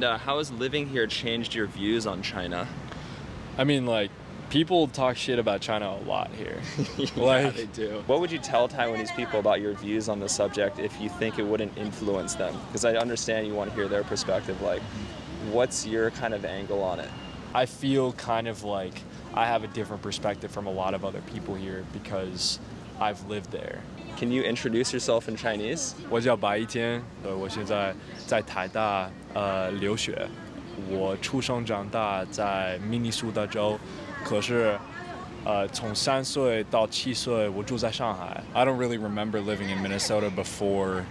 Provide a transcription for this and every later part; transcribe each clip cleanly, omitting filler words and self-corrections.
And how has living here changed your views on China? I mean, like, people talk shit about China a lot here. Yeah, they do. What would you tell Taiwanese people about your views on the subject if you think it wouldn't influence them? Because I understand you want to hear their perspective. Like, what's your kind of angle on it? I feel kind of like I have a different perspective from a lot of other people here because I've lived there. Can you introduce yourself in Chinese? 我叫白衣天，我现在在台大留学。我出生长大在明尼苏达州，可是从3岁到7岁我住在上海。I don't really remember living in Minnesota before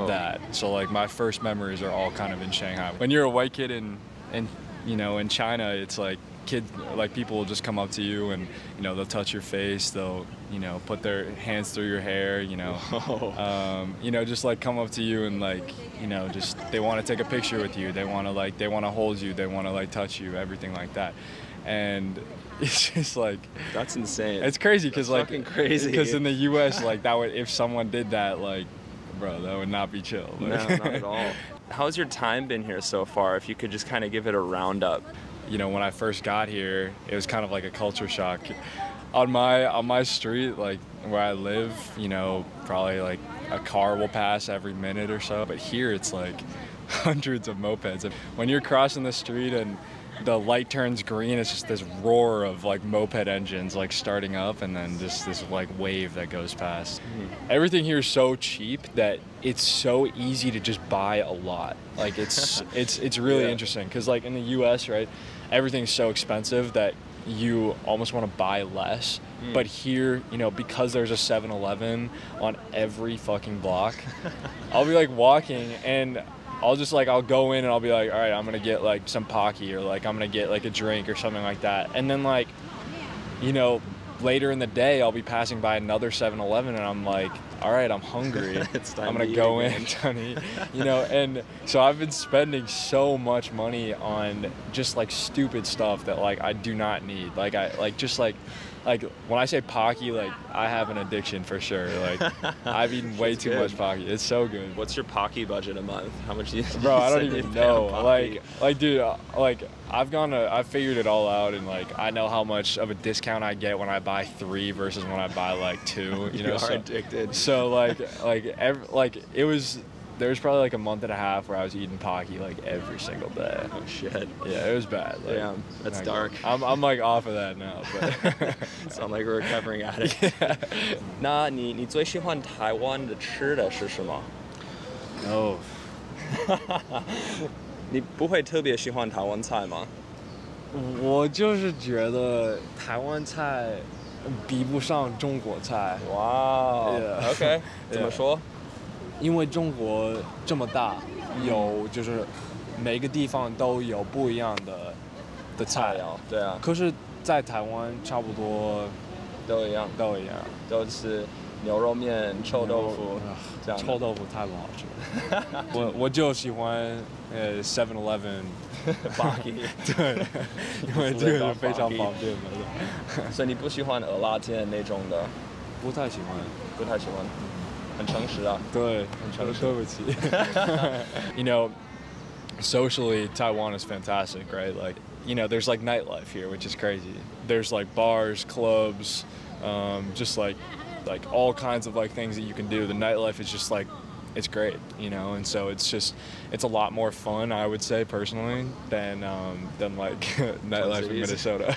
that, so like my first memories are all kind of in Shanghai. When you're a white kid in China, it's like people will just come up to you and they'll touch your face, they'll put their hands through your hair, just like come up to you and just they want to take a picture with you, they want to hold you, they want to touch you, everything like that. And it's just like, that's insane. It's crazy because fucking crazy. Because in the US that would, if someone did that, bro, that would not be chill. No, not at all. How's your time been here so far? If you could just kind of give it a roundup. When I first got here, it was kind of like a culture shock. On my street, like where I live, probably like a car will pass every minute or so. But here it's like hundreds of mopeds. When you're crossing the street and the light turns green, it's just this roar of moped engines starting up, and then just this wave that goes past. Everything here is so cheap that it's so easy to just buy a lot. It's really interesting because in the US, right, everything's so expensive that you almost want to buy less. But here, because there's a 7-Eleven on every fucking block, I'll be walking and I'll go in and I'll be like, all right, I'm gonna get some Pocky, or I'm gonna get a drink or something like that. And then later in the day I'll be passing by another 7-Eleven and I'm like, all right, I'm hungry. I'm gonna go in and eat. And so I've been spending so much money on just stupid stuff that I do not need. When I say Pocky, I have an addiction for sure. I've eaten way too much Pocky. It's so good. What's your Pocky budget a month? How much do you? Bro, I don't even know. Dude, I've figured it all out, and I know how much of a discount I get when I buy 3 versus when I buy 2. You are addicted. So it was. There was probably a month and a half where I was eating Pocky every single day. Oh shit. Yeah, it was bad. Damn, that's dark. I'm off of that now, but sound like a recovering addict. Yeah. 那你最喜欢台湾的吃的是什么？ No. 你不会特别喜欢台湾菜吗？我就是觉得台湾菜比不上中国菜。哇。Yeah. OK. 怎么说？因为中国这么大，有就是每个地方都有不一样的菜肴。对啊。可是，在台湾差不多都一样，都是牛肉面、臭豆腐这样。臭豆腐太不好吃了。我就喜欢7-Eleven Pocky 对，因为这个非常方便嘛。所以你不喜欢蚵仔煎那种的？不太喜欢。很诚实啊。对，很诚实。对不起。Socially, Taiwan is fantastic, right? There's nightlife here, which is crazy. There's bars, clubs, just all kinds of things that you can do. The nightlife is just it's great, and so it's a lot more fun, I would say personally, than nightlife in Minnesota.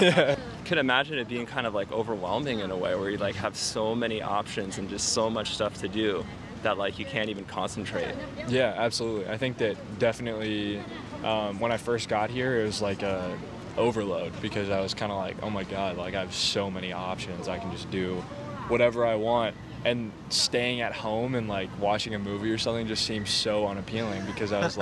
Yeah. Could imagine it being kind of overwhelming in a way, where you have so many options and just so much stuff to do that you can't even concentrate. Yeah, absolutely. I think that definitely when I first got here, it was a overload, because I was kind of oh my god, I have so many options. I can just do whatever I want. And staying at home and watching a movie or something just seems so unappealing, because I was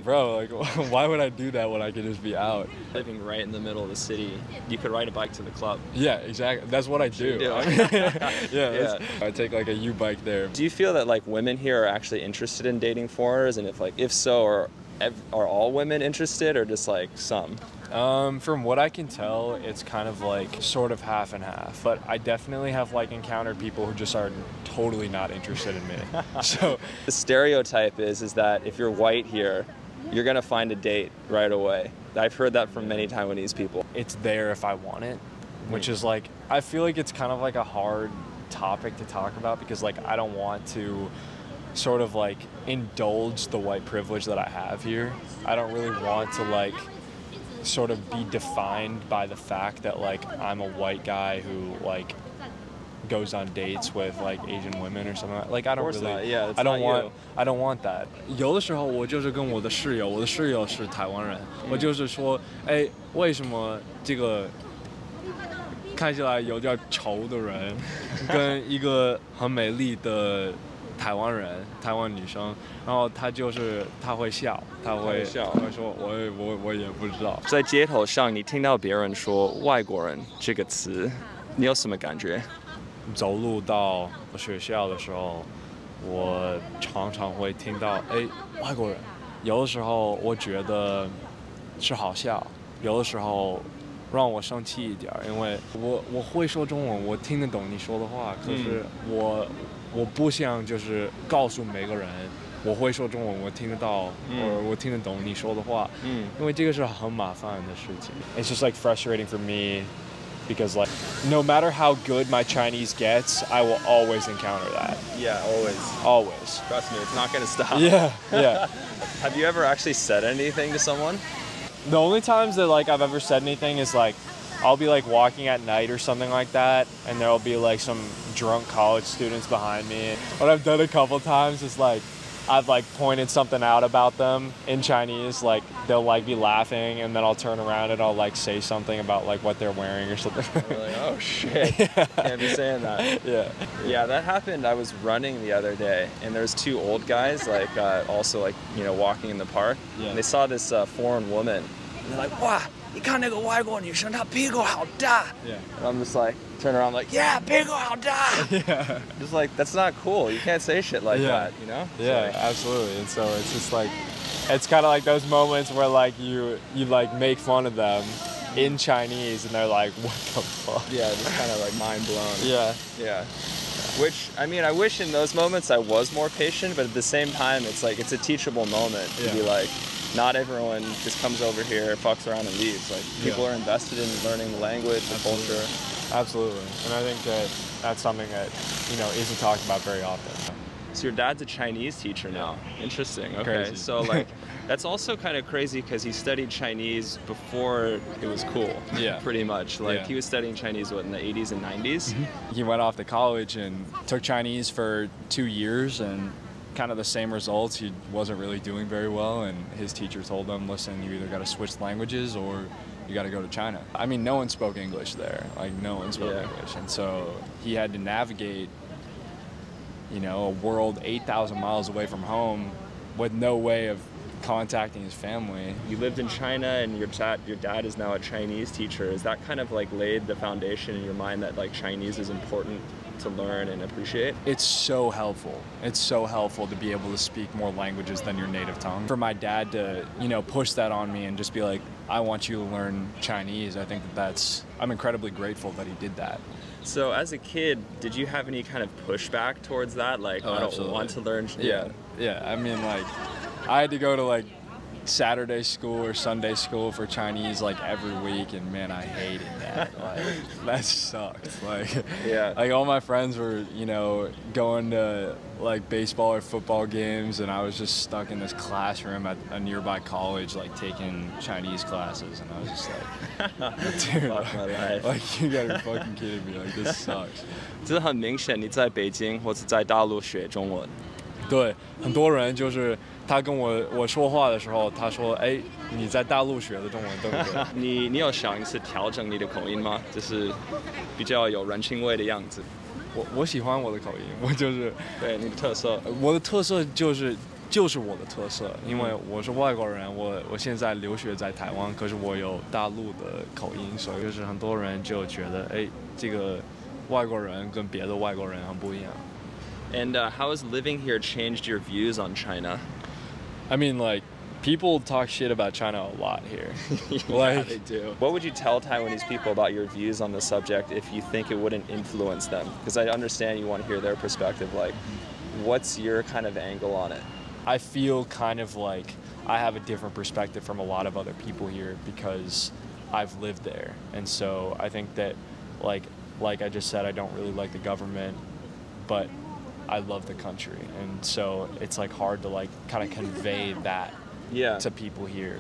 bro, why would I do that when I could just be out? Living right in the middle of the city, you could ride a bike to the club. Yeah, exactly. That's what I do. Yeah. I take a U-bike there. Do you feel that women here are actually interested in dating foreigners, and if so, or are all women interested or just like some? From what I can tell, it's kind of like sort of half and half. But I definitely have like encountered people who just are totally not interested in me. So the stereotype is that if you're white here, you're gonna find a date right away. I've heard that from many Taiwanese people. It's there if I want it, which is like, I feel like it's kind of like a hard topic to talk about because like I don't want to sort of like indulge the white privilege that I have here. I don't really want to like sort of be defined by the fact that like I'm a white guy who like goes on dates with like Asian women or something. Like I don't really, I don't want that. 有的时候我就是跟我的室友是台湾人，我就是说，哎，为什么这个看起来有点丑的人，跟一个很美丽的台湾女生，然后她会笑，她会说我也不知道。在街头上，你听到别人说“外国人”这个词，你有什么感觉？走路到学校的时候，我常常会听到“哎，外国人”。有的时候我觉得是好笑，有的时候让我生气一点，因为我会说中文，我听得懂你说的话，可是我不想就是告诉每个人我会说中文，我听得到，我听得懂你说的话，因为这个是很麻烦的事情。It's just like frustrating for me because like no matter how good my Chinese gets, I will always encounter that. Yeah, always. Always. Trust me, it's not gonna stop. Yeah. Have you ever actually said anything to someone? The only times that like I've ever said anything is like I'll be like walking at night or something like that, and there'll be like some drunk college students behind me. What I've done a couple times is like I've like pointed something out about them in Chinese, like they'll like be laughing, and then I'll turn around and I'll like say something about like what they're wearing or something. You're like, oh shit, can't be saying that. Yeah, that happened. I was running the other day, and there's two old guys like also like walking in the park. And they saw this foreign woman, and they're like, wow. 你看那个外国女生，她屁股好大。And I'm just like, turn around like, yeah, 屁股好大。Just like, that's not cool. You can't say shit like that, you know? Yeah, absolutely. And so it's just like, it's kind of like those moments where like you like make fun of them in Chinese, and they're like, what the fuck? Yeah, just kind of like mind blown. Yeah. Which, I mean, I wish in those moments I was more patient, but at the same time, it's like, it's a teachable moment to be like, not everyone just comes over here, fucks around and leaves. Like, people are invested in learning the language, the culture. Absolutely. And I think that that's something that, isn't talked about very often. So your dad's a Chinese teacher now. Interesting. Okay. Crazy. So like, that's also kind of crazy because he studied Chinese before it was cool. Yeah. Pretty much. Like he was studying Chinese, in the 80s and 90s? He went off to college and took Chinese for 2 years, and kind of the same results. He wasn't really doing very well, and his teacher told him, listen, you either got to switch languages or you got to go to China. I mean, no one spoke English there. Like, no one spoke English. And so he had to navigate, a world 8,000 miles away from home with no way of contacting his family. You lived in China, and your dad is now a Chinese teacher. Is that kind of like laid the foundation in your mind that like Chinese is important to learn and appreciate? It's so helpful. It's so helpful to be able to speak more languages than your native tongue. For my dad to, push that on me and just be like, I want you to learn Chinese, I think I'm incredibly grateful that he did that. So as a kid, did you have any kind of pushback towards that? Like, I don't want to learn. Yeah. I mean, like, I had to go to like Saturday school or Sunday school for Chinese like every week, and man, I hated that. Like, that sucked. Like, like all my friends were, going to like baseball or football games, and I was just stuck in this classroom at a nearby college, like taking Chinese classes, and I was just like, dude, fuck my life. Like, you gotta be fucking kidding me. Like, this sucks. 这很明显，你在北京或者在大陆学中文。对，很多人就是他跟我说话的时候，他说：“哎，你在大陆学的中文，对不对？”你有想一次调整你的口音吗？就是比较有人情味的样子。我喜欢我的口音，我就是对你的特色。我的特色就是我的特色，因为我是外国人，我现在留学在台湾，可是我有大陆的口音，所以就是很多人就觉得，哎，这个外国人跟别的外国人很不一样。And how has living here changed your views on China? I mean, like, People talk shit about China a lot here. Yeah, they do. What would you tell Taiwanese people about your views on the subject if you think it wouldn't influence them? Because I understand you want to hear their perspective. Like, what's your kind of angle on it? I feel kind of like I have a different perspective from a lot of other people here because I've lived there. And so I think that, like I just said, I don't really like the government, but I love the country. And so it's like hard to like kind of convey that to people here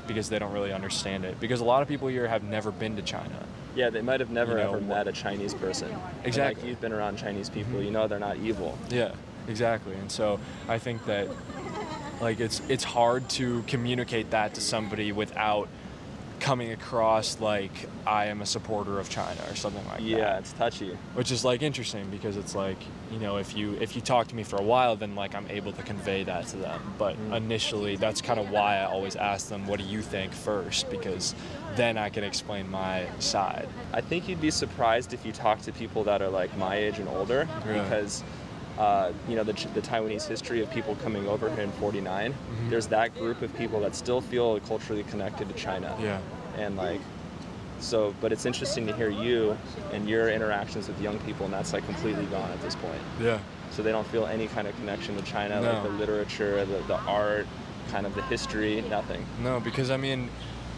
because they don't really understand it. Because a lot of people here have never been to China. Yeah, they might have never ever met a Chinese person. Exactly. And, like, you've been around Chinese people, you know they're not evil. Yeah, exactly. And so I think that like it's hard to communicate that to somebody without coming across like I am a supporter of China or something like that. Yeah, it's touchy. Which is like interesting because it's like, you know, if you talk to me for a while, then like I'm able to convey that to them. But initially, that's kind of why I always ask them, what do you think first? Because then I can explain my side. I think you'd be surprised if you talk to people that are like my age and older because you know, the Taiwanese history of people coming over here in '49, there's that group of people that still feel culturally connected to China. Yeah. And like, so, but it's interesting to hear you and your interactions with young people, and that's like completely gone at this point. Yeah. So they don't feel any kind of connection to China, No. like the literature, the art, kind of the history, nothing. No, because I mean,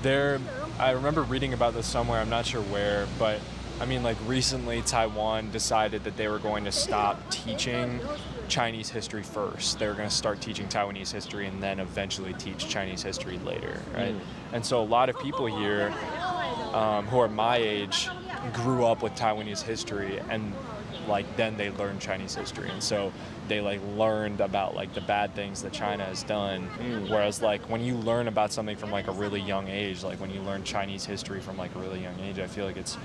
I remember reading about this somewhere, I'm not sure where, but I mean, like recently Taiwan decided that they were going to stop teaching Chinese history first. They were going to start teaching Taiwanese history and then eventually teach Chinese history later, right? And so a lot of people here who are my age grew up with Taiwanese history and like then they learned Chinese history. And so they like learned about like the bad things that China has done. Whereas like when you learn about something from like a really young age, like when you learn Chinese history from like a really young age, I feel like it's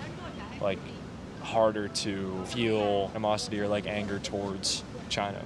like harder to feel animosity or like anger towards China.